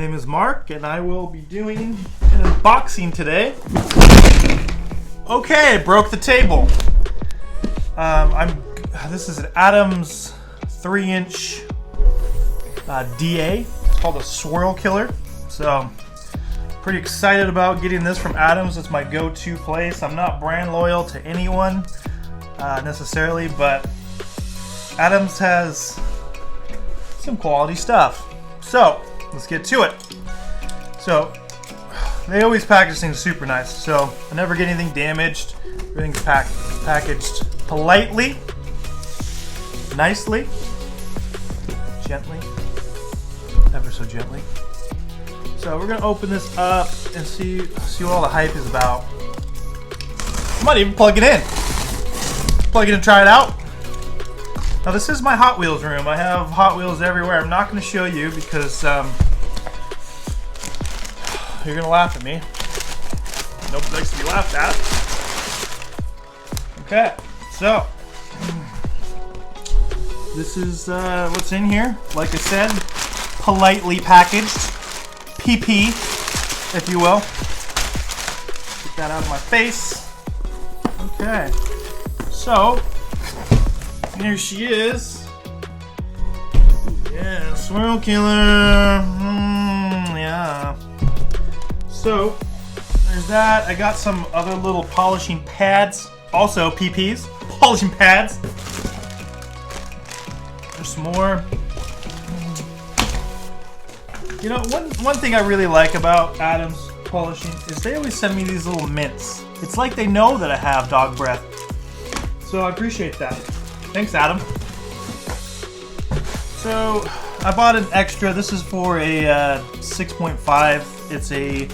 name is Mark, and I will be doing an unboxing today. Okay, broke the table. This is an Adams 3-inch DA. It's called a Swirl Killer. So, pretty excited about getting this from Adams. It's my go-to place. I'm not brand loyal to anyone necessarily, but Adams has some quality stuff. So, let's get to it. So, they always package things super nice, so I never get anything damaged. Everything's packaged politely, nicely, gently, ever so gently. So we're gonna open this up and see what all the hype is about. I might even plug it in. Plug it in and try it out. Now this is my Hot Wheels room. I have Hot Wheels everywhere. I'm not gonna show you because you're gonna laugh at me. Nobody likes to be laughed at. Okay, so this is what's in here. Like I said, politely packaged. PP, if you will. Get that out of my face. Okay, so here she is. Yeah, Swirl Killer. Yeah. So there's that. I got some other little polishing pads. Also PPs. Polishing pads. There's some more. You know, one thing I really like about Adams polishing is they always send me these little mints. It's like they know that I have dog breath. So I appreciate that. Thanks, Adam. So I bought an extra. This is for a 6.5. It's a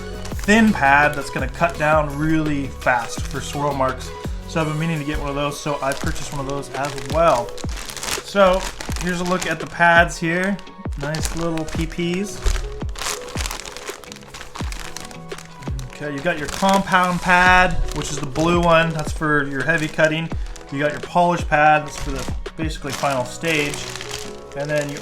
thin pad that's going to cut down really fast for swirl marks. So I've been meaning to get one of those, so I purchased one of those as well. So here's a look at the pads here. Nice little PPs. Okay, you got your compound pad, which is the blue one. That's for your heavy cutting. You got your polish pad. That's for the basically final stage. And then you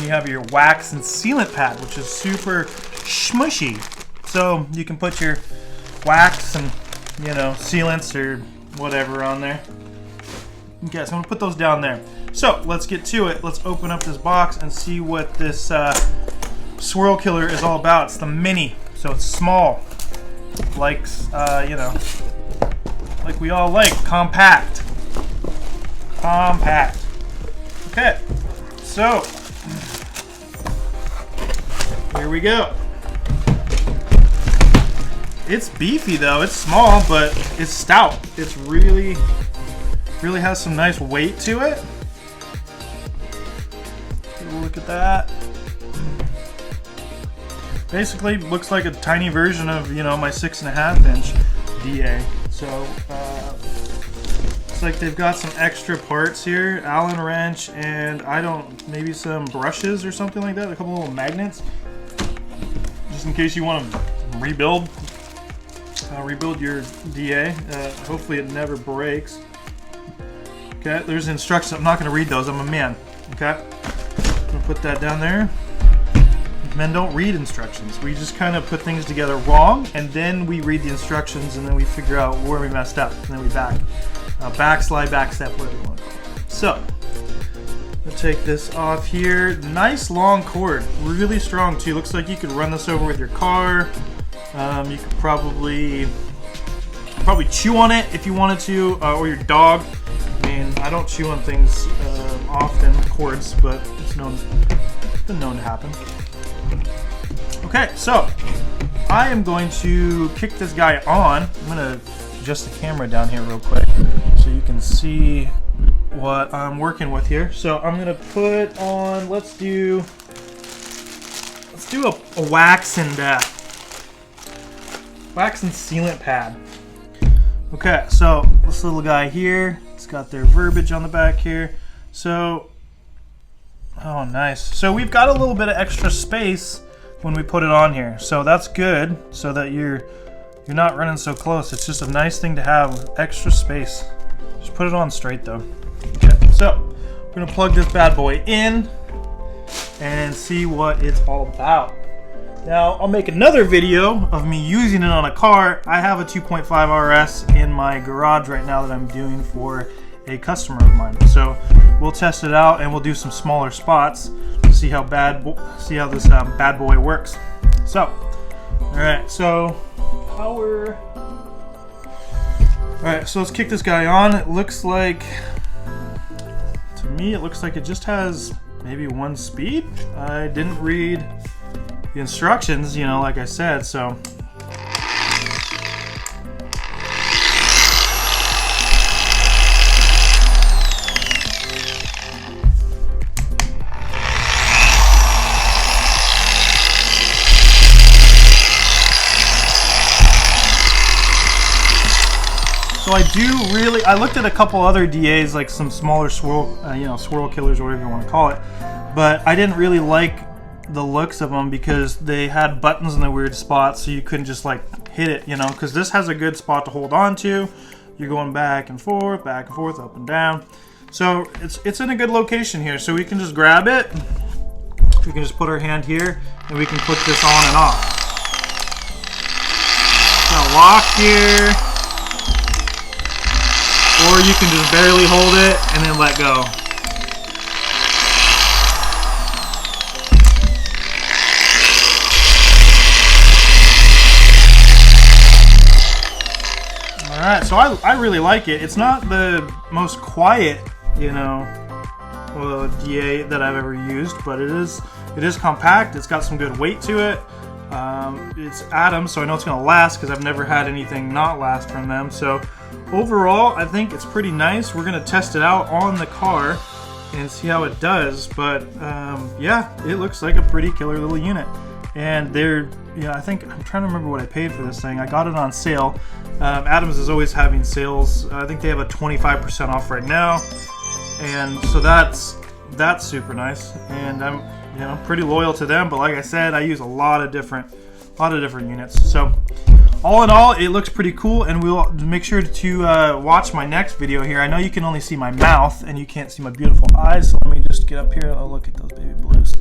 have your wax and sealant pad, which is super smushy. So you can put your wax and sealants or whatever on there. Okay, so I'm gonna put those down there. So let's get to it. Let's open up this box and see what this Swirl Killer is all about. It's the mini, so it's small, like like we all like, compact. Compact. Okay, so here we go. It's beefy though. It's small, but it's stout. It's really has some nice weight to it. Look at that. Basically looks like a tiny version of my 6.5-inch DA. So it's like they've got some extra parts here, Allen wrench, and maybe some brushes or something like that. A couple little magnets, just in case you want to rebuild your DA. Hopefully it never breaks. Okay, there's instructions. I'm not going to read those. I'm a man. Okay, I'm going to put that down there. Men don't read instructions. We just kind of put things together wrong, and then we read the instructions, and then we figure out where we messed up, and then we backslide, backstep, whatever you want to call it. So, I'll take this off here. Nice long cord, really strong too. Looks like you could run this over with your car. You could probably chew on it if you wanted to, or your dog. I mean, I don't chew on things often, cords, but it's been known to happen. Okay, so I am going to kick this guy on. I'm going to adjust the camera down here real quick so you can see what I'm working with here. So I'm going to put on, let's do a wax and sealant pad. Okay, so this little guy here, it's got their verbiage on the back here. So, oh nice. So we've got a little bit of extra space when we put it on here. So that's good, so that you're not running so close. It's just a nice thing to have, extra space. Just put it on straight though. Okay, so we're gonna plug this bad boy in and see what it's all about. Now, I'll make another video of me using it on a car. I have a 2.5 RS in my garage right now that I'm doing for a customer of mine. So we'll test it out and we'll do some smaller spots to see how this bad boy works. So, all right, so power. All right, so let's kick this guy on. It looks like, to me, it looks like it just has maybe one speed. I didn't read the instructions, you know, like I said, so. So I looked at a couple other DAs, like some smaller swirl, swirl killers or whatever you want to call it, but I didn't really like the looks of them because they had buttons in the weird spots, so you couldn't just like hit it, you know, because this has a good spot to hold on to. You're going back and forth, up and down. So it's in a good location here, so we can just grab it. We can just put our hand here and we can put this on and off. Got lock here. Or you can just barely hold it and then let go. Alright, so I really like it. It's not the most quiet, you know, DA that I've ever used, but it is compact. It's got some good weight to it. It's Adams, so I know it's going to last because I've never had anything not last from them. So overall, I think it's pretty nice. We're going to test it out on the car and see how it does. But yeah, it looks like a pretty killer little unit. And I think, I'm trying to remember what I paid for this thing. I got it on sale. Adams is always having sales. I think they have a 25% off right now. And so that's super nice. And I'm pretty loyal to them. But like I said, I use a lot of different units. So all in all, it looks pretty cool, and we'll make sure to watch my next video here. I know you can only see my mouth and you can't see my beautiful eyes, so let me just get up here. Oh, look at those baby blues.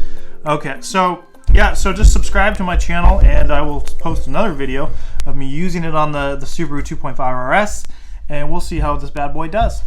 Okay, so yeah, so just subscribe to my channel, and I will post another video of me using it on the Subaru 2.5 RS, and we'll see how this bad boy does.